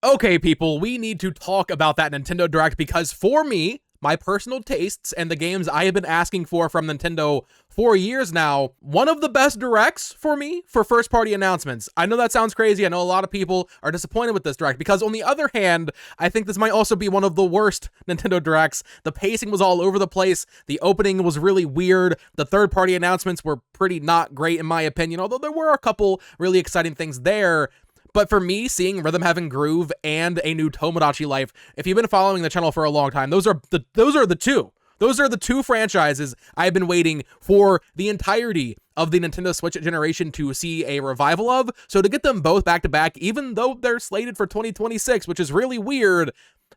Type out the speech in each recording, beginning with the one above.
Okay, people, we need to talk about that Nintendo Direct because for me, my personal tastes and the games I have been asking for from Nintendo for years now, one of the best directs for me for first-party announcements. I know that sounds crazy. I know a lot of people are disappointed with this direct because on the other hand, I think this might also be one of the worst Nintendo Directs. The pacing was all over the place. The opening was really weird. The third-party announcements were pretty not great in my opinion, although there were a couple really exciting things there. But for me, seeing Rhythm Heaven Groove and a new Tomodachi Life, if you've been following the channel for a long time, those are the two. Those are the two franchises I've been waiting for the entirety of the Nintendo Switch generation to see a revival of. So to get them both back to back, even though they're slated for 2026, which is really weird,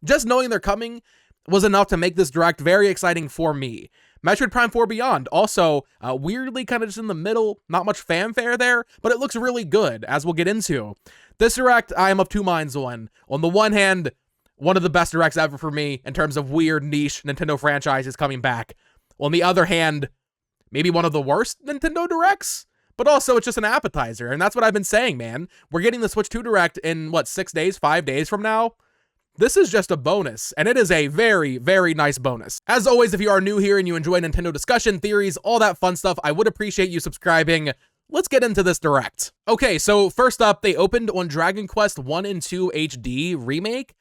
just knowing they're coming was enough to make this direct very exciting for me. Metroid Prime 4 Beyond, also weirdly kind of just in the middle, not much fanfare there, but it looks really good, as we'll get into. This direct, I am of two minds on. On the one hand, one of the best directs ever for me in terms of weird niche Nintendo franchises coming back. On the other hand, maybe one of the worst Nintendo directs? But also, it's just an appetizer, and that's what I've been saying, man. We're getting the Switch 2 Direct in, 6 days, 5 days from now? This is just a bonus, and it is a very, very nice bonus. As always, if you are new here and you enjoy Nintendo discussion, theories, all that fun stuff, I would appreciate you subscribing. Let's get into this direct. Okay, so first up, they opened on Dragon Quest 1 and 2 HD Remake,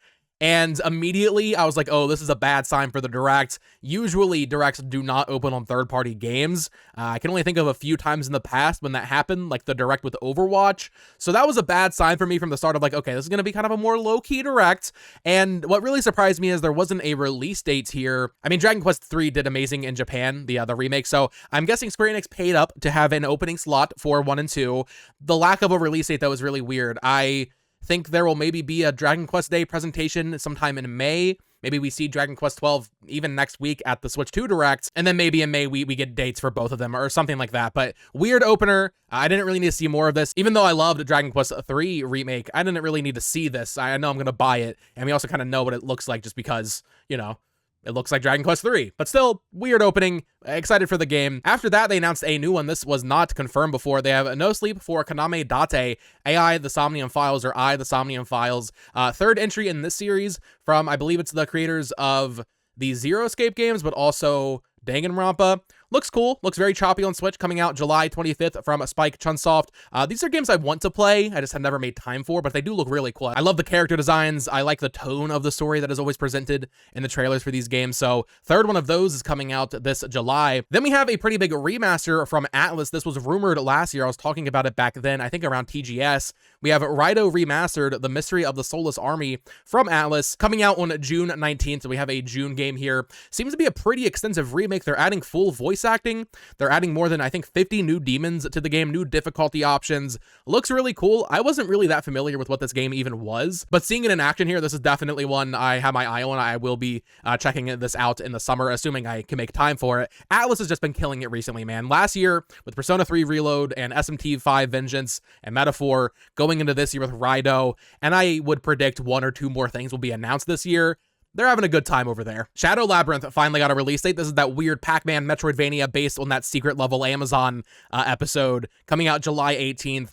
and immediately I was like, oh, this is a bad sign for the direct. Usually directs do not open on third-party games. I can only think of a few times in the past when that happened, like the direct with Overwatch. So that was a bad sign for me from the start of like, okay, this is going to be kind of a more low-key direct. And what really surprised me is there wasn't a release date here. I mean, Dragon Quest 3 did amazing in Japan, the remake. So I'm guessing Square Enix paid up to have an opening slot for 1 and 2. The lack of a release date, that was really weird. I think there will maybe be a Dragon Quest Day presentation sometime in May. Maybe we see Dragon Quest 12 even next week at the Switch 2 Direct, and then maybe in May we get dates for both of them or something like that. But weird opener. I didn't really need to see more of this. Even though I loved Dragon Quest 3 Remake, I didn't really need to see this. I know I'm going to buy it, and we also kind of know what it looks like just because, you know, it looks like Dragon Quest 3, but still, weird opening. Excited for the game. After that, they announced a new one. This was not confirmed before. They have No Sleep for Kaname Date, AI The Somnium Files, or I The Somnium Files. Third entry in this series from, I believe it's the creators of the Zero Escape games, but also Danganronpa. Looks cool. Looks very choppy on Switch, coming out July 25th from Spike Chunsoft. These are games I want to play. I just have never made time for, but they do look really cool. I love the character designs. I like the tone of the story that is always presented in the trailers for these games. So third one of those is coming out this July. Then we have a pretty big remaster from Atlas. This was rumored last year. I was talking about it back then, I think around TGS. We have Raito Remastered, The Mystery of the Soulless Army from Atlas, coming out on June 19th. So we have a June game here. Seems to be a pretty extensive remake. They're adding full voice acting. They're adding more than, I think, 50 new demons to the game, new difficulty options. Looks really cool. I wasn't really that familiar with what this game even was, but seeing it in action here, this is definitely one I have my eye on. I will be checking this out in the summer, assuming I can make time for it. Atlas has just been killing it recently, man. Last year with Persona 3 Reload and SMT 5 Vengeance and Metaphor, going into this year with Raito, and I would predict one or two more things will be announced this year. They're having a good time over there. Shadow Labyrinth finally got a release date. This is that weird Pac-Man Metroidvania based on that secret level Amazon episode, coming out July 18th.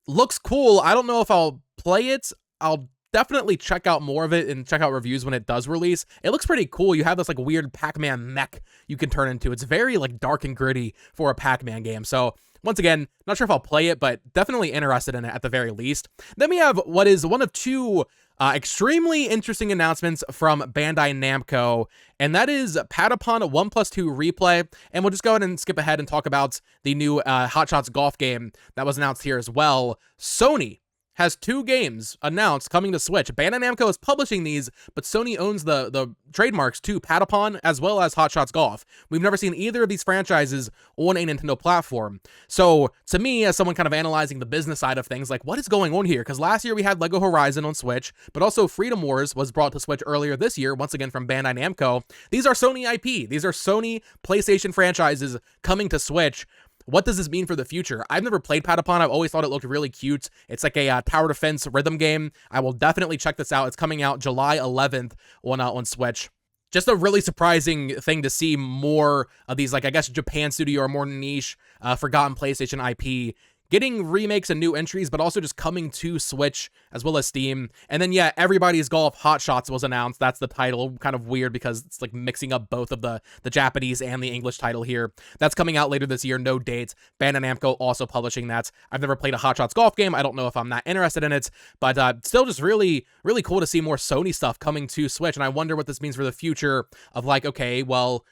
Looks cool. I don't know if I'll play it. I'll definitely check out more of it and check out reviews when it does release. It looks pretty cool. You have this like weird Pac-Man mech you can turn into. It's very like dark and gritty for a Pac-Man game. So once again, not sure if I'll play it, but definitely interested in it at the very least. Then we have what is one of two extremely interesting announcements from Bandai Namco, and that is Patapon 1+2 Replay. And we'll just go ahead and skip ahead and talk about the new Hot Shots golf game that was announced here as well. Sony has two games announced coming to Switch. Bandai Namco is publishing these, but Sony owns the trademarks to Patapon as well as Hot Shots Golf. We've never seen either of these franchises on a Nintendo platform. So to me, as someone kind of analyzing the business side of things, like what is going on here? Because last year we had Lego Horizon on Switch, but also Freedom Wars was brought to Switch earlier this year, once again from Bandai Namco. These are Sony IP. These are Sony PlayStation franchises coming to Switch. What does this mean for the future? I've never played Patapon. I've always thought it looked really cute. It's like a tower defense rhythm game. I will definitely check this out. It's coming out July 11th on Switch. Just a really surprising thing to see more of these, like, I guess, Japan studio or more niche, forgotten PlayStation IP getting remakes and new entries, but also just coming to Switch as well as Steam. And then, yeah, Everybody's Golf Hot Shots was announced. That's the title. Kind of weird because it's like mixing up both of the Japanese and the English title here. That's coming out later this year. No dates. Bandai Namco also publishing that. I've never played a Hot Shots golf game. I don't know if I'm that interested in it, but still just really, really cool to see more Sony stuff coming to Switch. And I wonder what this means for the future of like, okay, well,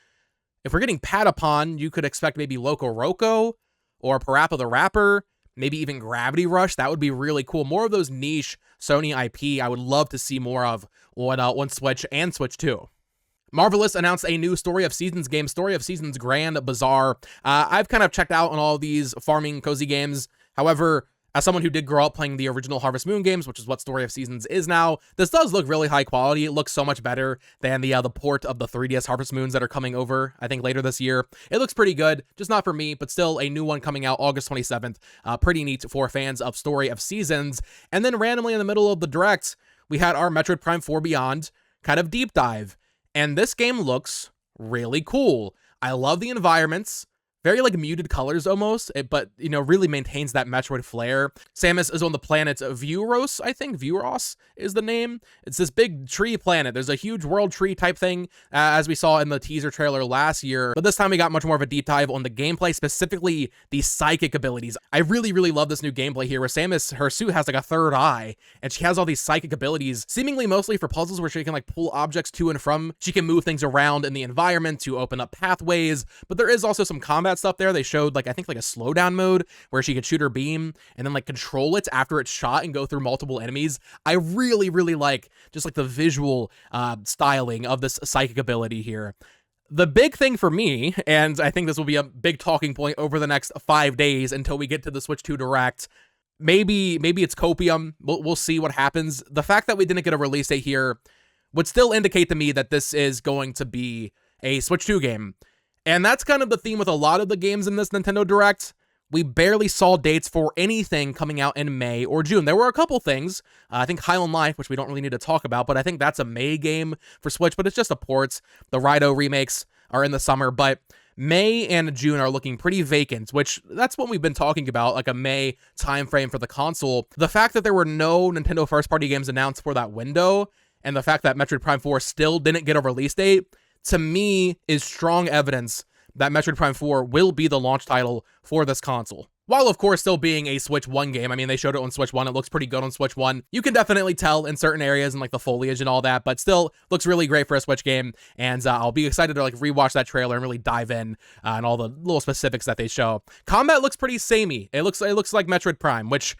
if we're getting Patapon, you could expect maybe Loco Roco or Parappa the Rapper, maybe even Gravity Rush. That would be really cool. More of those niche Sony IP I would love to see more of on Switch and Switch 2. Marvelous announced a new Story of Seasons game, Story of Seasons Grand Bazaar. I've kind of checked out on all these farming cozy games. However, as someone who did grow up playing the original Harvest Moon games, which is what Story of Seasons is now, this does look really high quality. It looks so much better than the port of the 3DS Harvest Moons that are coming over, I think, later this year. It looks pretty good, just not for me, but still a new one coming out August 27th. Pretty neat for fans of Story of Seasons. And then randomly in the middle of the Direct, we had our Metroid Prime 4 Beyond kind of deep dive. And this game looks really cool. I love the environments. Very like muted colors almost, but really maintains that Metroid flair. Samus is on the planet Vuros, I think. Vuros is the name. It's this big tree planet. There's a huge world tree type thing, as we saw in the teaser trailer last year. But this time we got much more of a deep dive on the gameplay, specifically the psychic abilities. I really, really love this new gameplay here, where Samus, her suit has like a third eye, and she has all these psychic abilities, seemingly mostly for puzzles where she can like pull objects to and from. She can move things around in the environment to open up pathways, but there is also some combat stuff there. They showed I think a slowdown mode where she could shoot her beam and then control it after it's shot and go through multiple enemies. I really, really like just the visual styling of this psychic ability here. The big thing for me, and I think this will be a big talking point over the next 5 days until we get to the Switch 2 Direct, maybe it's Copium. We'll see what happens. The fact that we didn't get a release date here would still indicate to me that this is going to be a Switch 2 game. And that's kind of the theme with a lot of the games in this Nintendo Direct. We barely saw dates for anything coming out in May or June. There were a couple things. I think Highland Life, which we don't really need to talk about, but I think that's a May game for Switch, but it's just a port. The Raito remakes are in the summer, but May and June are looking pretty vacant, which that's what we've been talking about, like a May timeframe for the console. The fact that there were no Nintendo first-party games announced for that window, and the fact that Metroid Prime 4 still didn't get a release date, to me, is strong evidence that Metroid Prime 4 will be the launch title for this console. While, of course, still being a Switch 1 game. I mean, they showed it on Switch 1. It looks pretty good on Switch 1. You can definitely tell in certain areas and the foliage and all that, but still looks really great for a Switch game. And I'll be excited to rewatch that trailer and really dive in and all the little specifics that they show. Combat looks pretty samey. It looks like Metroid Prime, which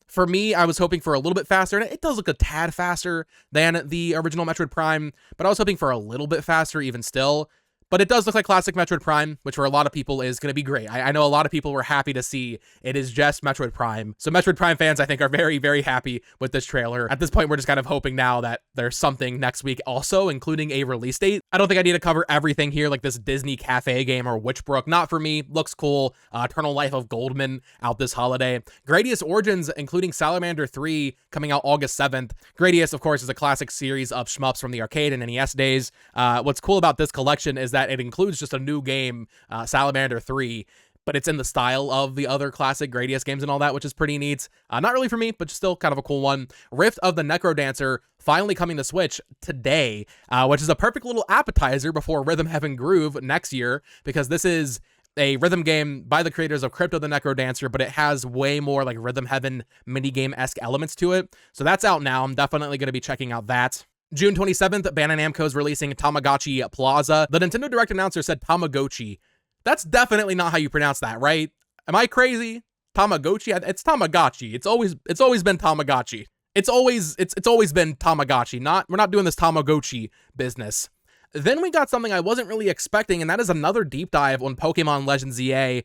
for me, I was hoping for a little bit faster, and it does look a tad faster than the original Metroid Prime, but I was hoping for a little bit faster even still. But it does look like classic Metroid Prime, which for a lot of people is going to be great. I know a lot of people were happy to see it is just Metroid Prime. So Metroid Prime fans, I think, are very, very happy with this trailer. At this point, we're just kind of hoping now that there's something next week also, including a release date. I don't think I need to cover everything here, like this Disney Cafe game or Witchbrook. Not for me. Looks cool. Eternal Life of Goldman out this holiday. Gradius Origins, including Salamander 3, coming out August 7th. Gradius, of course, is a classic series of shmups from the arcade and NES days. What's cool about this collection is that it includes just a new game, Salamander 3, but it's in the style of the other classic Gradius games and all that, which is pretty neat. Not really for me, but still kind of a cool one. Rift of the Necrodancer finally coming to Switch today, which is a perfect little appetizer before Rhythm Heaven Groove next year, because this is a rhythm game by the creators of Crypt of the Necrodancer, but it has way more Rhythm Heaven minigame-esque elements to it. So that's out now. I'm definitely going to be checking out that. June 27th, Bandai Namco is releasing Tamagotchi Plaza. The Nintendo Direct announcer said Tamagotchi. That's definitely not how you pronounce that, right? Am I crazy? Tamagotchi? It's Tamagotchi. It's always been Tamagotchi. It's always been Tamagotchi. We're not doing this Tamagotchi business. Then we got something I wasn't really expecting, and that is another deep dive on Pokemon Legends ZA.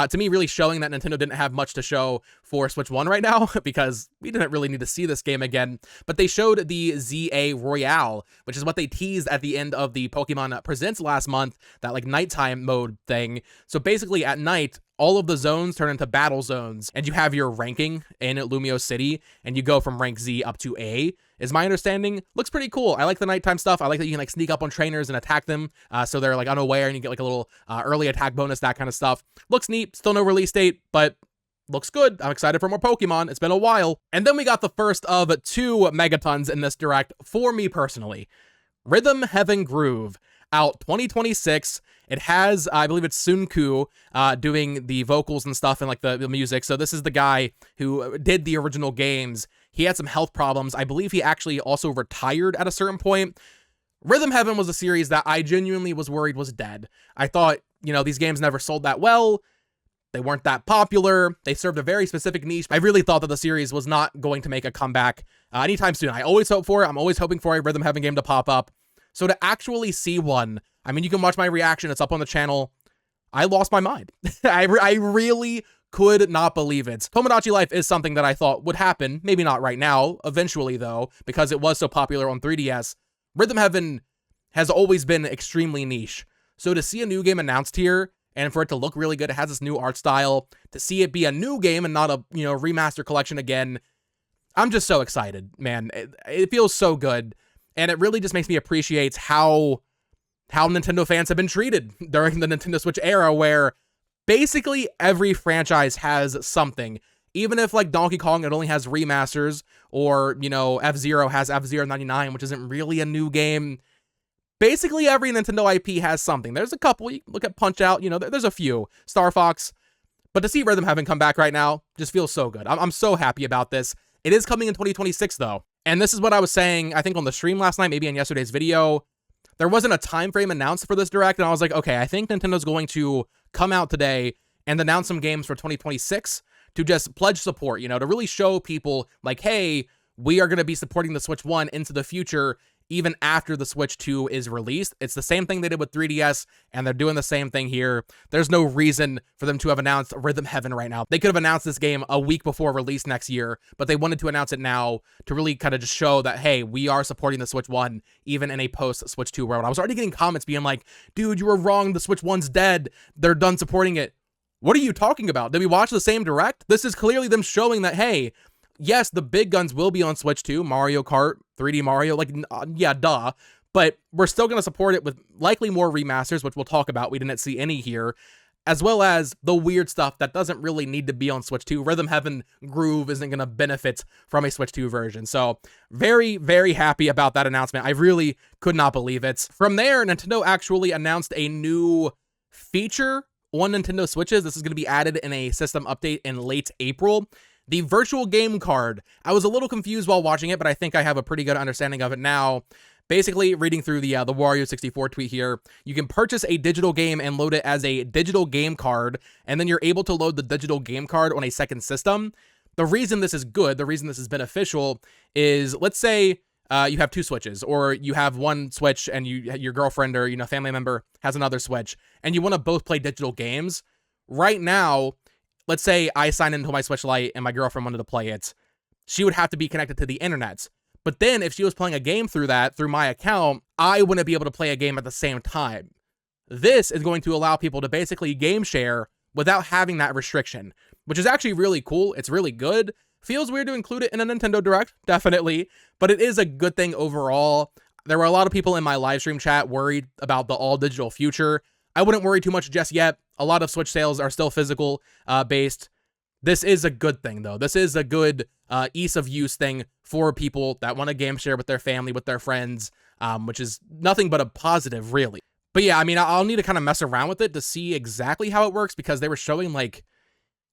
To me, really showing that Nintendo didn't have much to show for Switch 1 right now, because we didn't really need to see this game again. But they showed the ZA Royale, which is what they teased at the end of the Pokemon Presents last month, that nighttime mode thing. So basically, at night, all of the zones turn into battle zones, and you have your ranking in Lumio City, and you go from rank Z up to A, is my understanding. Looks pretty cool. I like the nighttime stuff. I like that you can sneak up on trainers and attack them, so they're unaware, and you get a little early attack bonus, that kind of stuff. Looks neat. Still no release date, but looks good. I'm excited for more Pokemon. It's been a while. And then we got the first of 2 megatons in this direct for me personally. Rhythm Heaven Groove, out 2026. It has, I believe it's Sunku doing the vocals and stuff and like the music. So this is the guy who did the original games. He had some health problems. I believe he actually also retired at a certain point. Rhythm Heaven was a series that I genuinely was worried was dead. I thought, you know, these games never sold that well. They weren't that popular. They served a very specific niche. I really thought that the series was not going to make a comeback anytime soon. I always hope for it. I'm always hoping for a Rhythm Heaven game to pop up. So to actually see one, I mean, you can watch my reaction. It's up on the channel. I lost my mind. I really could not believe it. Tomodachi Life is something that I thought would happen. Maybe not right now. Eventually, though, because it was so popular on 3DS. Rhythm Heaven has always been extremely niche. So to see a new game announced here, and for it to look really good, it has this new art style, to see it be a new game and not a, you know, remaster collection again, I'm just so excited, man. It feels so good. And it really just makes me appreciate how Nintendo fans have been treated during the Nintendo Switch era, where basically every franchise has something. Even if, like, Donkey Kong, it only has remasters, or, you know, F-Zero has F-Zero 99, which isn't really a new game. Basically every Nintendo IP has something. There's a couple. You look at Punch-Out, you know, there's a few. Star Fox. But to see Rhythm Heaven come back right now just feels so good. I'm so happy about this. It is coming in 2026, though. And this is what I was saying, I think, on the stream last night, maybe in yesterday's video. There wasn't a time frame announced for this direct, and I was like, okay, I think Nintendo's going to come out today and announce some games for 2026 to just pledge support, you know, to really show people, like, hey, we are going to be supporting the Switch 1 into the future, even after the Switch 2 is released. It's the same thing they did with 3DS, and they're doing the same thing here. There's no reason for them to have announced Rhythm Heaven right now. They could have announced this game a week before release next year, but they wanted to announce it now to really kind of just show that, hey, we are supporting the Switch 1, even in a post-Switch 2 world. I was already getting comments being like, dude, you were wrong, the Switch 1's dead. They're done supporting it. What are you talking about? Did we watch the same direct? This is clearly them showing that, hey, yes, the big guns will be on Switch 2, Mario Kart, 3D Mario, like, yeah, duh, but we're still going to support it with likely more remasters, which we'll talk about. We didn't see any here, as well as the weird stuff that doesn't really need to be on Switch 2. Rhythm Heaven Groove isn't going to benefit from a Switch 2 version, so very, very happy about that announcement. I really could not believe it. From there, Nintendo actually announced a new feature on Nintendo Switches. This is going to be added in a system update in late April. The virtual game card. I was a little confused while watching it, but I think I have a pretty good understanding of it now. Basically, reading through the Wario64 tweet here, you can purchase a digital game and load it as a digital game card, and then you're able to load the digital game card on a second system. The reason this is good, the reason this is beneficial, is let's say you have 2 Switches, or you have one Switch and your girlfriend or, you know, family member has another Switch, and you want to both play digital games. Right now, let's say I sign into my Switch Lite and my girlfriend wanted to play it. She would have to be connected to the internet. But then if she was playing a game through my account, I wouldn't be able to play a game at the same time. This is going to allow people to basically game share without having that restriction, which is actually really cool. It's really good. Feels weird to include it in a Nintendo Direct, definitely, but it is a good thing overall. There were a lot of people in my live stream chat worried about the all-digital future. I wouldn't worry too much just yet. A lot of Switch sales are still physical based. This is a good thing, though. This is a good ease of use thing for people that want to game share with their family, with their friends, which is nothing but a positive, really. But yeah, I mean, I'll need to kind of mess around with it to see exactly how it works, because they were showing, like,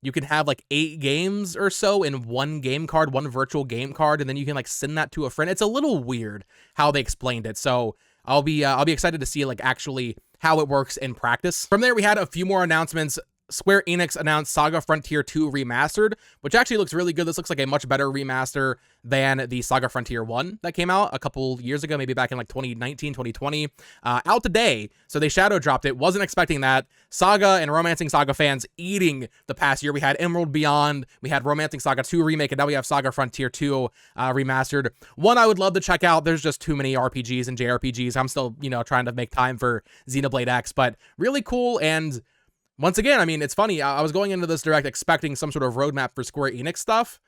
you can have, like, 8 games or so in one game card, one virtual game card, and then you can, like, send that to a friend. It's a little weird how they explained it, so I'll be excited to see, like, actually how it works in practice. From there, we had a few more announcements. Square Enix announced Saga Frontier 2 Remastered, which actually looks really good. This looks like a much better remaster than the Saga Frontier 1 that came out a couple years ago, maybe back in like 2019, 2020. Out today, so they shadow dropped it. Wasn't expecting that. Saga and Romancing Saga fans eating the past year. We had Emerald Beyond, we had Romancing Saga 2 Remake, and now we have Saga Frontier 2 Remastered. One I would love to check out. There's just too many RPGs and JRPGs. I'm still, you know, trying to make time for Xenoblade X, but really cool. And once again, I mean, it's funny. I was going into this direct expecting some sort of roadmap for Square Enix stuff.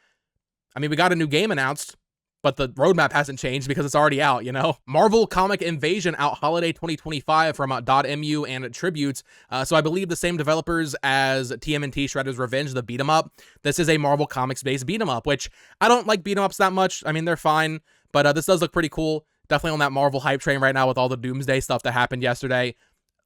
I mean, we got a new game announced. but the roadmap hasn't changed because it's already out, you know? Marvel Comic Invasion out holiday 2025 from .mu and Tribute. So I believe the same developers as TMNT Shredder's Revenge, the beat 'em up. This is a Marvel Comics based beat 'em up, which I don't like beat 'em ups that much. I mean, they're fine, but this does look pretty cool. Definitely on that Marvel hype train right now with all the Doomsday stuff that happened yesterday.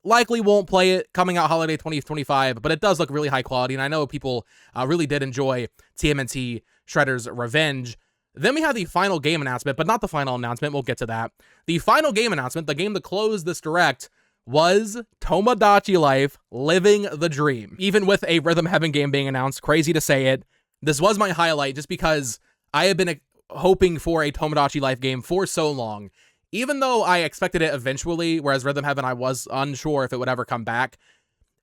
Likely won't play it coming out holiday 2025, but it does look really high quality, and I know people really did enjoy TMNT Shredder's Revenge. Then we have the final game announcement, but not the final announcement. We'll get to that. The final game announcement, the game that closed this direct, was Tomodachi Life Living the Dream. Even with a Rhythm Heaven game being announced, crazy to say it, this was my highlight just because I have been hoping for a Tomodachi Life game for so long. Even though I expected it eventually, whereas Rhythm Heaven I was unsure if it would ever come back,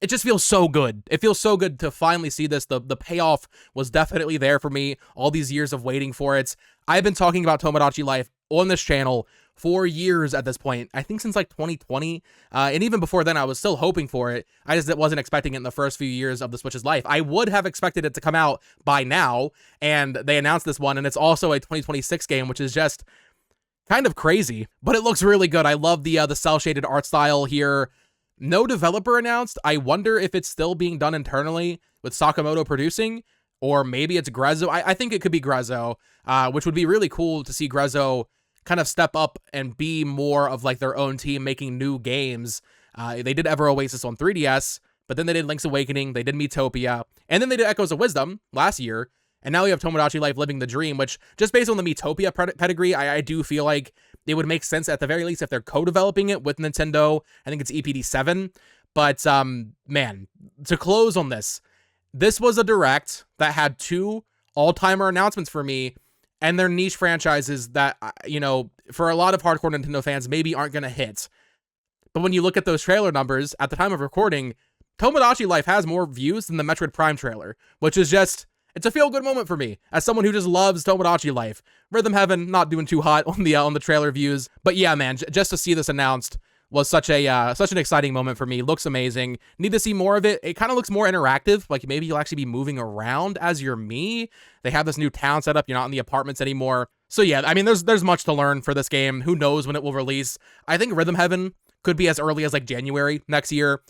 it just feels so good. It feels so good to finally see this. The payoff was definitely there for me, all these years of waiting for it. I've been talking about Tomodachi Life on this channel for years at this point. I think since like 2020, and even before then I was still hoping for it. I just wasn't expecting it in the first few years of the Switch's life. I would have expected it to come out by now, and they announced this one, and it's also a 2026 game, which is just kind of crazy, but it looks really good. I love the cel-shaded art style here. No developer announced. I wonder if it's still being done internally with Sakamoto producing, or maybe it's Grezzo. I think it could be Grezzo, which would be really cool to see Grezzo kind of step up and be more of like their own team making new games. They did Ever Oasis on 3DS, but then they did Link's Awakening, they did Miitopia, and then they did Echoes of Wisdom last year. And now we have Tomodachi Life Living the Dream, which, just based on the Miitopia pedigree, I do feel like it would make sense at the very least if they're co-developing it with Nintendo. I think it's EPD7. But, man, to close on this was a direct that had two all-timer announcements for me, and they're niche franchises that, you know, for a lot of hardcore Nintendo fans maybe aren't going to hit. But when you look at those trailer numbers, at the time of recording, Tomodachi Life has more views than the Metroid Prime trailer, which is just... it's a feel-good moment for me, as someone who just loves Tomodachi Life. Rhythm Heaven not doing too hot on the trailer views, but yeah, man, just to see this announced was such an exciting moment for me. Looks amazing. Need to see more of it. It kind of looks more interactive, like maybe you'll actually be moving around as you're me. They have this new town set up. You're not in the apartments anymore. So yeah, I mean, there's much to learn for this game. Who knows when it will release? I think Rhythm Heaven could be as early as like January next year.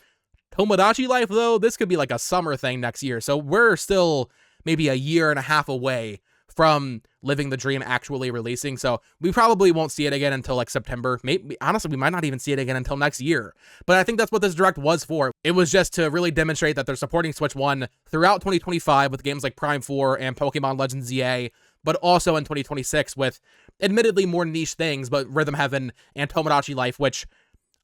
Tomodachi Life, though, this could be like a summer thing next year. So we're still maybe a year and a half away from Living the Dream actually releasing. So we probably won't see it again until like September. Maybe, honestly, we might not even see it again until next year. But I think that's what this direct was for. It was just to really demonstrate that they're supporting Switch 1 throughout 2025 with games like Prime 4 and Pokemon Legends ZA, but also in 2026 with admittedly more niche things, but Rhythm Heaven and Tomodachi Life, which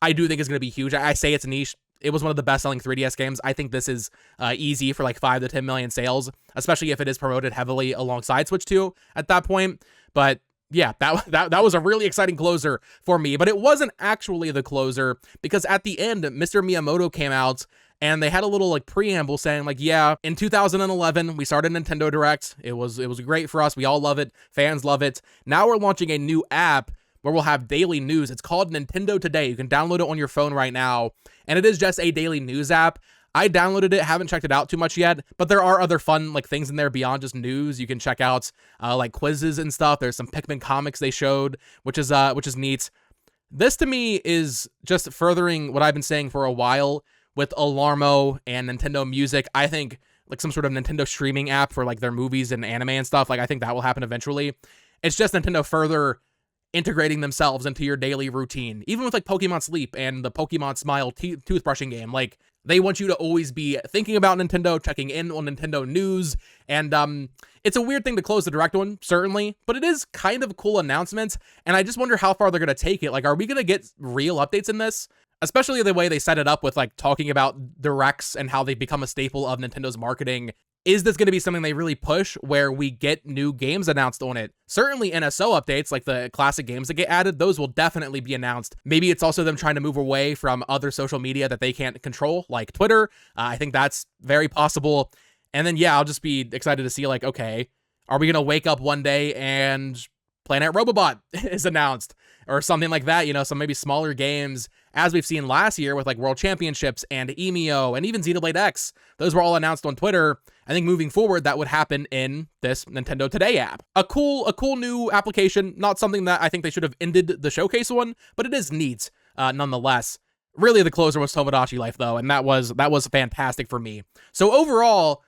I do think is going to be huge. I say it's niche. It was one of the best-selling 3DS games. I think this is easy for like 5 to 10 million sales, especially if it is promoted heavily alongside Switch 2 at that point. But yeah, that was a really exciting closer for me. But it wasn't actually the closer, because at the end, Mr. Miyamoto came out and they had a little like preamble saying like, yeah, in 2011, we started Nintendo Direct. It was great for us. We all love it. Fans love it. Now we're launching a new app where we'll have daily news. It's called Nintendo Today. You can download it on your phone right now, and it is just a daily news app. I downloaded it, haven't checked it out too much yet, but there are other fun like things in there beyond just news. You can check out like quizzes and stuff. There's some Pikmin comics they showed, which is neat. This to me is just furthering what I've been saying for a while with Alarmo and Nintendo Music. I think like some sort of Nintendo streaming app for like their movies and anime and stuff. Like I think that will happen eventually. It's just Nintendo further integrating themselves into your daily routine, even with like Pokemon Sleep and the Pokemon Smile toothbrushing game. Like they want you to always be thinking about Nintendo, checking in on Nintendo news, and it's a weird thing to close the direct on, certainly, but it is kind of a cool announcement, and I just wonder how far they're going to take it. Like, are we going to get real updates in this? Especially the way they set it up with like talking about directs and how they become a staple of Nintendo's marketing. Is this going to be something they really push where we get new games announced on it? Certainly NSO updates, like the classic games that get added, those will definitely be announced. Maybe it's also them trying to move away from other social media that they can't control, like Twitter. I think that's very possible. And then, yeah, I'll just be excited to see, like, okay, are we going to wake up one day and Planet Robobot is announced or something like that, you know, some maybe smaller games, as we've seen last year with like World Championships and EMEO and even Xenoblade X. Those were all announced on Twitter. I think moving forward, that would happen in this Nintendo Today app. A cool new application, not something that I think they should have ended the showcase on, but it is neat nonetheless. Really, the closer was Tomodachi Life though, and that was fantastic for me. So overall,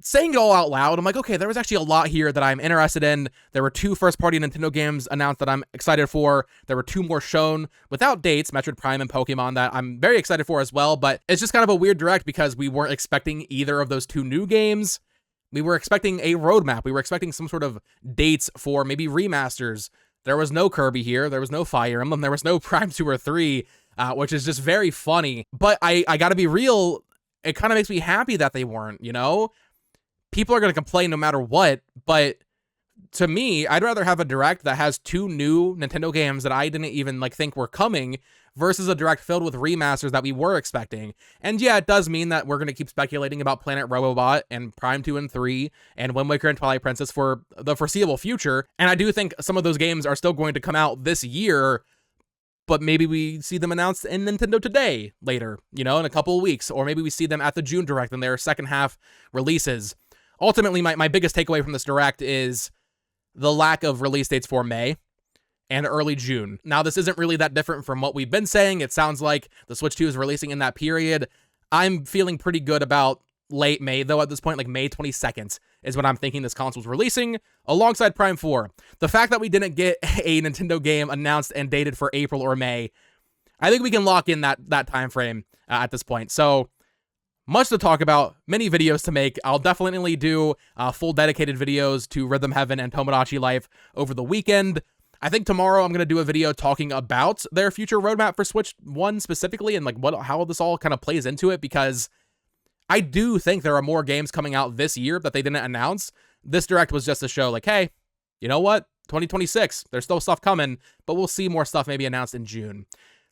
saying it all out loud, I'm like, okay, there was actually a lot here that I'm interested in. There were 2 first-party Nintendo games announced that I'm excited for. There were 2 more shown without dates, Metroid Prime and Pokemon, that I'm very excited for as well, but it's just kind of a weird direct because we weren't expecting either of those 2 new games. We were expecting a roadmap. We were expecting some sort of dates for maybe remasters. There was no Kirby here. There was no Fire Emblem. There was no Prime 2 or 3, which is just very funny. But I gotta be real, it kind of makes me happy that they weren't, you know? People are going to complain no matter what, but to me, I'd rather have a direct that has 2 new Nintendo games that I didn't even like think were coming versus a direct filled with remasters that we were expecting. And yeah, it does mean that we're going to keep speculating about Planet Robobot and Prime 2 and 3 and Wind Waker and Twilight Princess for the foreseeable future. And I do think some of those games are still going to come out this year, but maybe we see them announced in Nintendo Today later, you know, in a couple of weeks, or maybe we see them at the June Direct in their second half releases. Ultimately, my biggest takeaway from this Direct is the lack of release dates for May and early June. Now, this isn't really that different from what we've been saying. It sounds like the Switch 2 is releasing in that period. I'm feeling pretty good about late May, though, at this point, like May 22nd is when I'm thinking this console's releasing, alongside Prime 4. The fact that we didn't get a Nintendo game announced and dated for April or May, I think we can lock in that time frame at this point. So, much to talk about, many videos to make. I'll definitely do full dedicated videos to Rhythm Heaven and Tomodachi Life over the weekend. I think tomorrow I'm going to do a video talking about their future roadmap for Switch 1 specifically and like how this all kind of plays into it, because I do think there are more games coming out this year that they didn't announce. This Direct was just to show like, hey, you know what? 2026, there's still stuff coming, but we'll see more stuff maybe announced in June.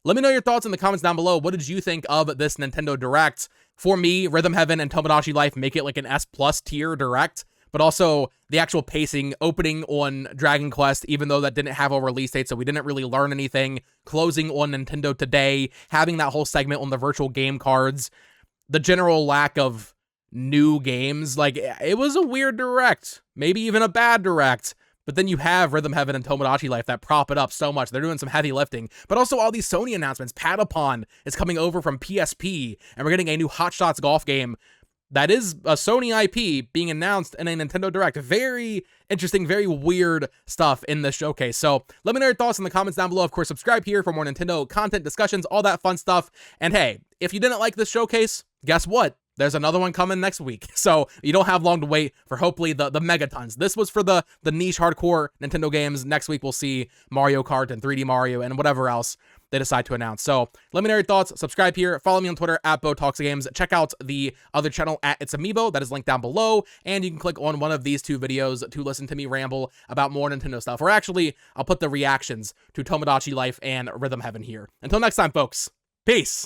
Let me know your thoughts in the comments down below. What did you think of this Nintendo Direct? For me, Rhythm Heaven and Tomodachi Life make it like an S+ tier Direct, but also the actual pacing, opening on Dragon Quest, even though that didn't have a release date, so we didn't really learn anything, closing on Nintendo Today, having that whole segment on the virtual game cards, the general lack of new games, like, it was a weird Direct, maybe even a bad Direct. But then you have Rhythm Heaven and Tomodachi Life that prop it up so much. They're doing some heavy lifting. But also all these Sony announcements. Patapon is coming over from PSP, and we're getting a new Hot Shots golf game that is a Sony IP being announced in a Nintendo Direct. Very interesting, very weird stuff in this showcase. So let me know your thoughts in the comments down below. Of course, subscribe here for more Nintendo content, discussions, all that fun stuff. And hey, if you didn't like this showcase, guess what? There's another one coming next week, so you don't have long to wait for hopefully the megatons. This was for the niche hardcore Nintendo games. Next week we'll see Mario Kart and 3D Mario and whatever else they decide to announce. So let me know your thoughts. Subscribe here. Follow me on Twitter at BoTalksGames. Check out the other channel at It's Amiibo. That is linked down below, and you can click on one of these 2 videos to listen to me ramble about more Nintendo stuff. Or actually, I'll put the reactions to Tomodachi Life and Rhythm Heaven here. Until next time, folks. Peace.